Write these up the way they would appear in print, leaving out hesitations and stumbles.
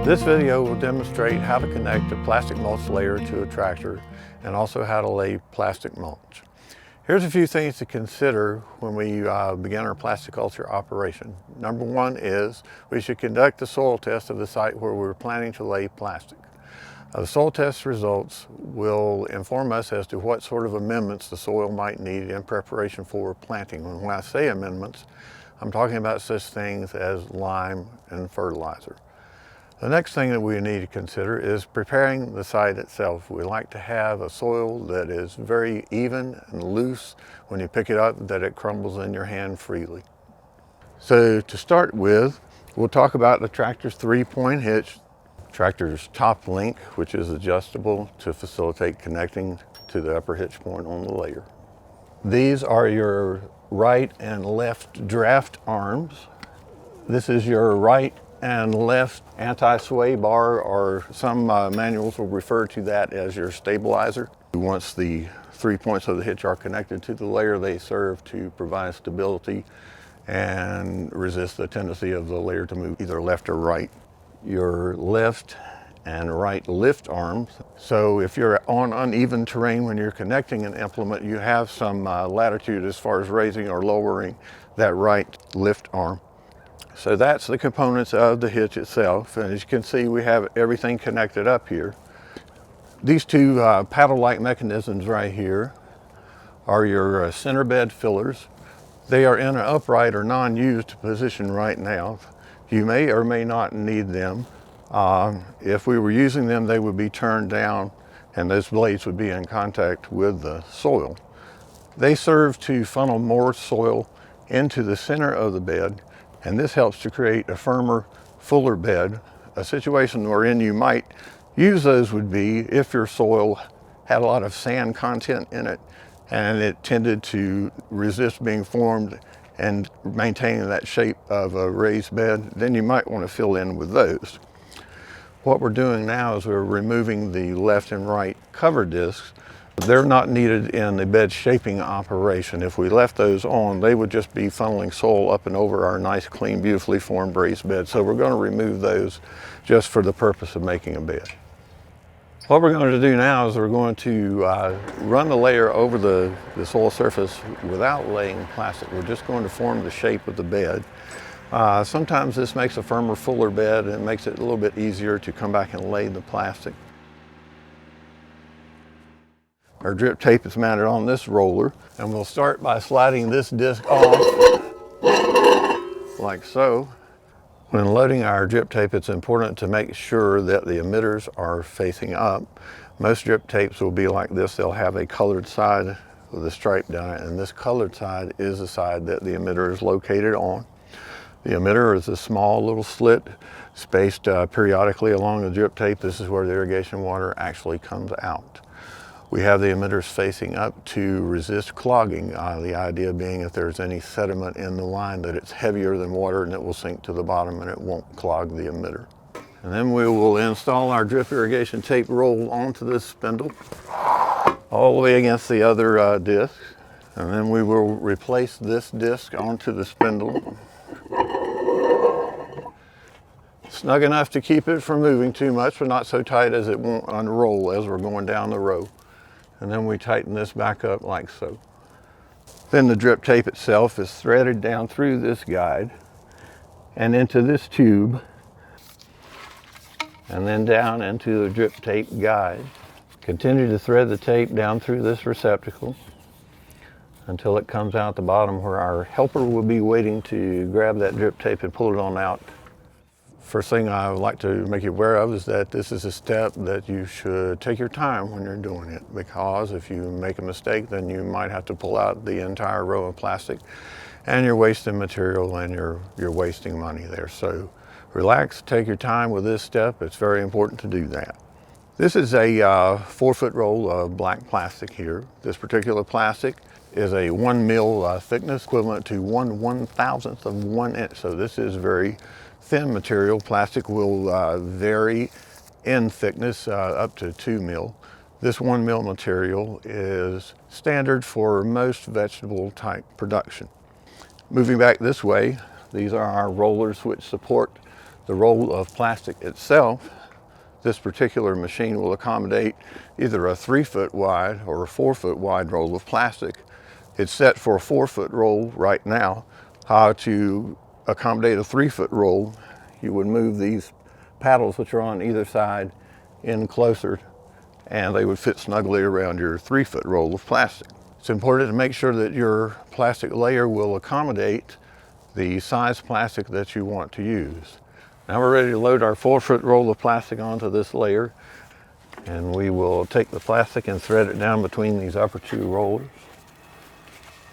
This video will demonstrate how to connect a plastic mulch layer to a tractor and also how to lay plastic mulch. Here's a few things to consider when we begin our plasticulture operation. Number one is we should conduct the soil test of the site where we're planning to lay plastic. The soil test results will inform us as to what sort of amendments the soil might need in preparation for planting. And when I say amendments, I'm talking about such things as lime and fertilizer. The next thing that we need to consider is preparing the site itself. We like to have a soil that is very even and loose. When you pick it up, that it crumbles in your hand freely. So to start with, we'll talk about the tractor's 3-point hitch, tractor's top link, which is adjustable to facilitate connecting to the upper hitch point on the layer. These are your right and left draft arms. This is your right and left anti-sway bar, or some manuals will refer to that as your stabilizer. Once the 3 points of the hitch are connected to the layer, they serve to provide stability and resist the tendency of the layer to move either left or right. Your left and right lift arms. So if you're on uneven terrain when you're connecting an implement, you have some latitude as far as raising or lowering that right lift arm. So that's the components of the hitch itself. And as you can see, we have everything connected up here. These two paddle-like mechanisms right here are your center bed fillers. They are in an upright or non-used position right now. You may or may not need them. If we were using them, they would be turned down and those blades would be in contact with the soil. They serve to funnel more soil into the center of the bed, and this helps to create a firmer, fuller bed. A situation wherein you might use those would be if your soil had a lot of sand content in it and it tended to resist being formed and maintaining that shape of a raised bed, then you might want to fill in with those. What we're doing now is we're removing the left and right cover discs. They're not needed in the bed shaping operation. If we left those on, they would just be funneling soil up and over our nice, clean, beautifully formed raised bed. So we're going to remove those just for the purpose of making a bed. What we're going to do now is we're going to run the layer over the soil surface without laying plastic. We're just going to form the shape of the bed. Sometimes this makes a firmer, fuller bed, and it makes it a little bit easier to come back and lay the plastic. Our drip tape is mounted on this roller, and we'll start by sliding this disc off like so. When loading our drip tape, it's important to make sure that the emitters are facing up. Most drip tapes will be like this. They'll have a colored side with a stripe down it, and this colored side is the side that the emitter is located on. The emitter is a small little slit spaced periodically along the drip tape. This is where the irrigation water actually comes out. We have the emitters facing up to resist clogging. The idea being if there's any sediment in the line that it's heavier than water and it will sink to the bottom and it won't clog the emitter. And then we will install our drip irrigation tape roll onto this spindle all the way against the other discs. And then we will replace this disc onto the spindle. Snug enough to keep it from moving too much, but not so tight as it won't unroll as we're going down the row. And then we tighten this back up like so. Then the drip tape itself is threaded down through this guide and into this tube, and then down into the drip tape guide. Continue to thread the tape down through this receptacle until it comes out the bottom where our helper will be waiting to grab that drip tape and pull it on out. First thing I would like to make you aware of is that this is a step that you should take your time when you're doing it, because if you make a mistake, then you might have to pull out the entire row of plastic and you're wasting material and you're wasting money there. So relax, take your time with this step. It's very important to do that. This is a 4-foot roll of black plastic here. This particular plastic is a 1 mil thickness, equivalent to 1/1000th of 1 inch. So this is very thin material. Plastic will vary in thickness up to 2 mil. This 1 mil material is standard for most vegetable type production. Moving back this way, these are our rollers which support the roll of plastic itself, this particular machine will accommodate either a 3-foot wide or a 4-foot wide roll of plastic. It's set for a 4-foot roll right now. How to accommodate a 3-foot roll, you would move these paddles, which are on either side, in closer, and they would fit snugly around your 3-foot roll of plastic. It's important to make sure that your plastic layer will accommodate the size plastic that you want to use. Now we're ready to load our 4-foot roll of plastic onto this layer, and we will take the plastic and thread it down between these upper 2 rollers,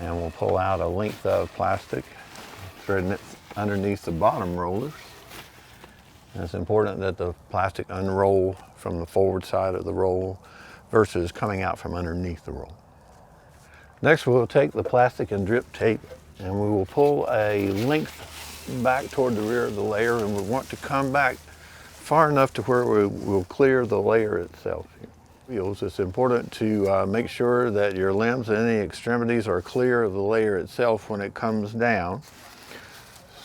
and we'll pull out a length of plastic, threading it underneath the bottom rollers. And it's important that the plastic unroll from the forward side of the roll versus coming out from underneath the roll. Next, we'll take the plastic and drip tape, and we will pull a length back toward the rear of the layer, and we want to come back far enough to where we will clear the layer itself. It's important to make sure that your limbs and any extremities are clear of the layer itself when it comes down.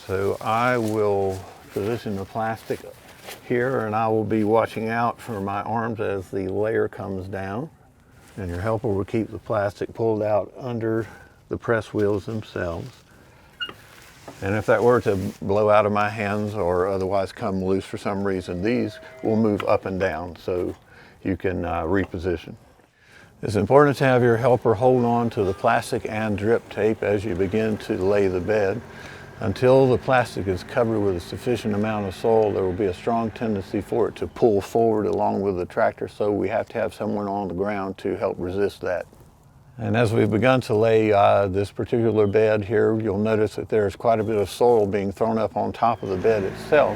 So I will position the plastic here, and I will be watching out for my arms as the layer comes down. And your helper will keep the plastic pulled out under the press wheels themselves. And if that were to blow out of my hands or otherwise come loose for some reason, these will move up and down so you can reposition. It's important to have your helper hold on to the plastic and drip tape as you begin to lay the bed. Until the plastic is covered with a sufficient amount of soil, there will be a strong tendency for it to pull forward along with the tractor, so we have to have someone on the ground to help resist that. And as we've begun to lay this particular bed here, you'll notice that there's quite a bit of soil being thrown up on top of the bed itself.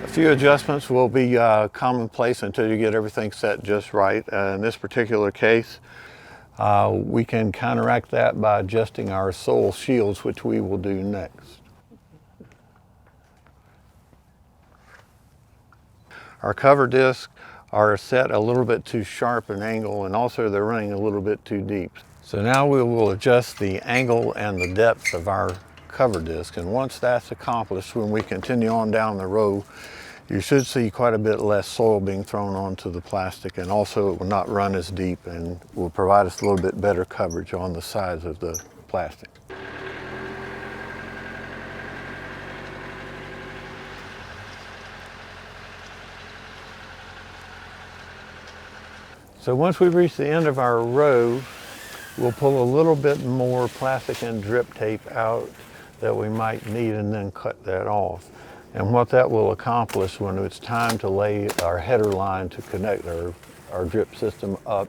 A few adjustments will be commonplace until you get everything set just right. In this particular case, we can counteract that by adjusting our soil shields, which we will do next. Our cover discs are set a little bit too sharp an angle, and also they're running a little bit too deep. So now we will adjust the angle and the depth of our cover disc, and once that's accomplished, when we continue on down the row, you should see quite a bit less soil being thrown onto the plastic, and also it will not run as deep and will provide us a little bit better coverage on the sides of the plastic. So once we reach the end of our row, we'll pull a little bit more plastic and drip tape out that we might need, and then cut that off. And what that will accomplish when it's time to lay our header line to connect our drip system up,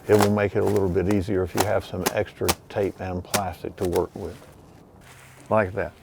it will make it a little bit easier if you have some extra tape and plastic to work with, like that.